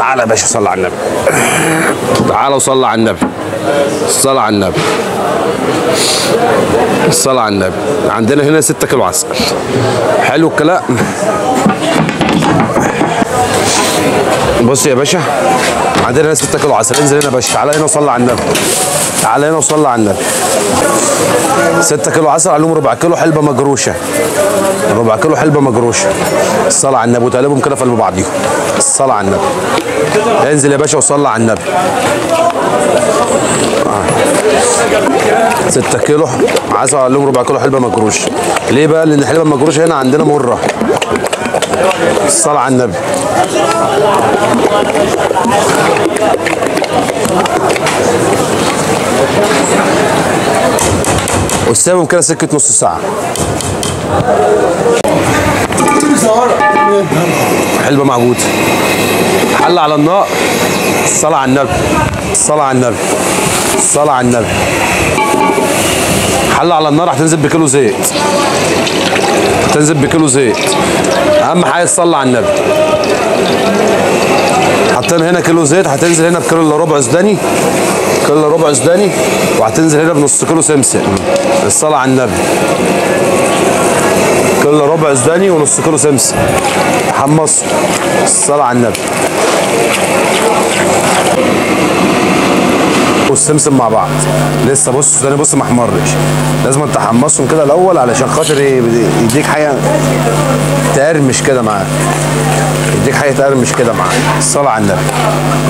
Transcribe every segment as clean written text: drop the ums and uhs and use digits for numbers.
تعالى يا باشا صلي على النبي. تعالى وصلي على النبي. الصلاة على النبي. الصلاة على النبي. عندنا هنا 6 كيلو عسل. حلو الكلام. بص يا باشا، عندنا هنا 6 كيلو عسل. انزل هنا يا باشا، تعالى هنا وصلي على النبي. تعالى هنا وصلي على النبي. 6 كيلو عسل عليهم ربع كيلو حلبة مجروشة. ربع كيلو حلبة مجروشة. الصلاة على النبي، وتقلبهم كده في قلب بعضيهم. الصلاة على النبي. انزل يا باشا وصلي على النبي. 6 كيلو عسل عليهم ربع كيلو حلبة مجروشة. ليه بقى؟ لأن الحلبة المجروشة هنا عندنا مرة. الصلاة على النبي. وسيبهم كده سكة نص ساعة. حلبة معجودة. حل على النار. الصلاة على النبي. الصلاة على النبي. الصلاة على النبي. حل على النار. هتنزل بكيلو زيت. هتنزل بكيلو زيت. أهم حاجة تصلي على النبي. حطينا هنا كيلو زيت، هتنزل هنا بكيلو الا ربع سوداني. كيلو الا ربع سوداني، وهتنزل هنا بنص كيلو سمسم. الصلاة على النبي. كيلو الا ربع سوداني ونص كيلو سمسم. تحمصوا. الصلاة على النبي. والسمسم مع بعض. لسه بص السوداني بص ما احمرش. لازم تحمصهم كده الاول علشان خاطر يديك حاجه تقرمش كده معاك. يديك حاجه تقرمش كده معاك. الصلاة على النبي.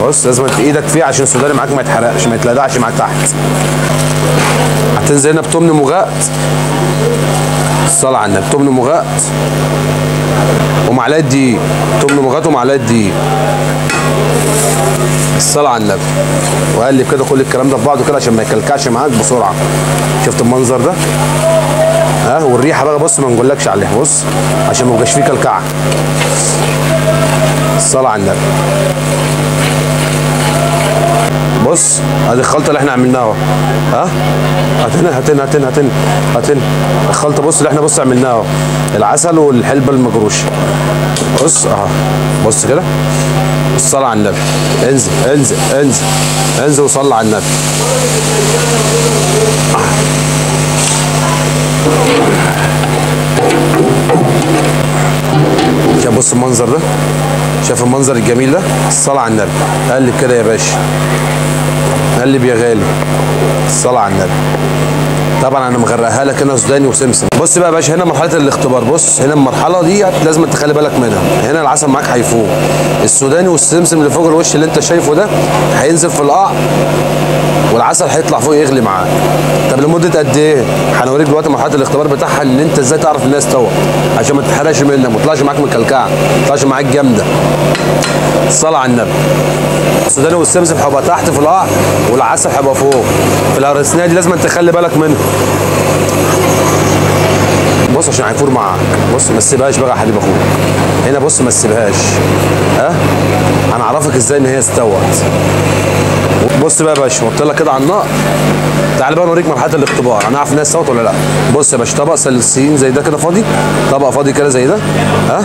بص لازم ايدك فيه عشان السوداني معاك ما يتحرقش، ما يتلدعش معاك تحت. هتنزل هنا بتمن مغات. الصلاة على النبي. تمن مغات ومعلقه دقيق. تمن مغات ومعلقه دقيق. الصلاة على النبي. وقلب كده كل الكلام ده في بعضه كده عشان ما يكلكعش معاك بسرعه. شفت المنظر ده؟ ها والريحه بقى بص ما نقولكش عليها. بص عشان ما يبقاش فيه كلكعه. الصلاة على النبي. بص ادي الخلطه اللي احنا عملناها اهو. ها هات هنا الخلطه. بص اللي احنا بص عملناها اهو. العسل والحلبه المجروشه. بص اهو. بص كده. الصلاة على النبي. انزل انزل انزل انزل وصلي على النبي. شايف بص المنظر ده؟ شايف المنظر الجميل ده؟ الصلاة على النبي. قلب كده يا باشا. قلب يا غالي. الصلاة على النبي. طبعا انا مغرقها لك هنا سوداني وسمسم. بص بقى يا باشا، هنا مرحله الاختبار. بص هنا المرحله دي لازم تخلي بالك منها. هنا العسل معاك هيفوق. السوداني والسمسم اللي فوق الوش اللي انت شايفه ده هينزل في القاع، والعسل هيطلع فوق يغلي معاك. طب لمده قد ايه؟ هنوريك دلوقتي مرحله الاختبار بتاعها ان انت ازاي تعرف انها استوت عشان ما تتحرقش منك، ما تطلعش معاك مكلكعه، ما تطلعش معاك جامده. الصلاة على النبي. السوداني والسمسم هيبقى تحت في القاع والعسل هيبقى فوق. في الارسنيه دي لازم تخلي بالك منه. بص عشان هيفور معاك. بص ما تسيبهاش بقى يا حبيب اخوك. هنا بص ما تسيبهاش. ها هنعرفك ازاي ان هي استوت. بص بقى يا باشا، قلت لك كده على النار. تعالى بقى نوريك مرحله الاختبار، هنعرف ان هي استوت ولا لا. بص يا باشا، طبق سلسين زي ده كده فاضي. طبق فاضي كده زي ده. ها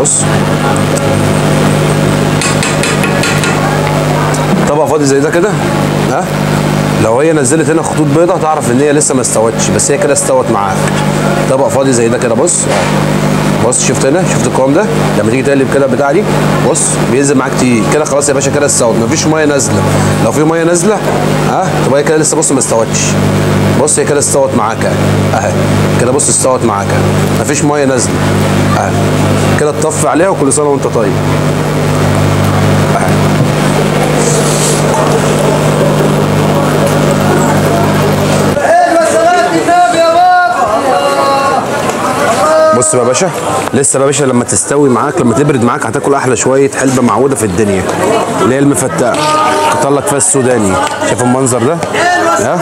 بص طبق فاضي زي ده كده. ها لو هي نزلت هنا خطوط بيضاء تعرف ان هي لسه ما استوتش، بس هي كده استوت معاك. طبق فاضي زي ده كده. بص بص شفت هنا، شفت القوام ده لما تيجي تقلب كده بتاع دي. بص بينزل معاك تقيل كده. خلاص يا باشا كده استوت، مفيش ميه نازله. لو في ميه نازله تبقى هي كده لسه بص ما استوتش. بص هي كده استوت معاك اهي كده. بص استوت معاك اهي، مفيش ميه نازله اهي كده. تطفي عليها وكل سنه وانت طيب اهي. بص بقى يا باشا، لسه بقى يا باشا لما تستوي معاك، لما تبرد معاك هتاكل احلى شويه حلبه معوده في الدنيا اللي هي المفتقه. حط لك فيها السوداني. شايف المنظر ده؟ ها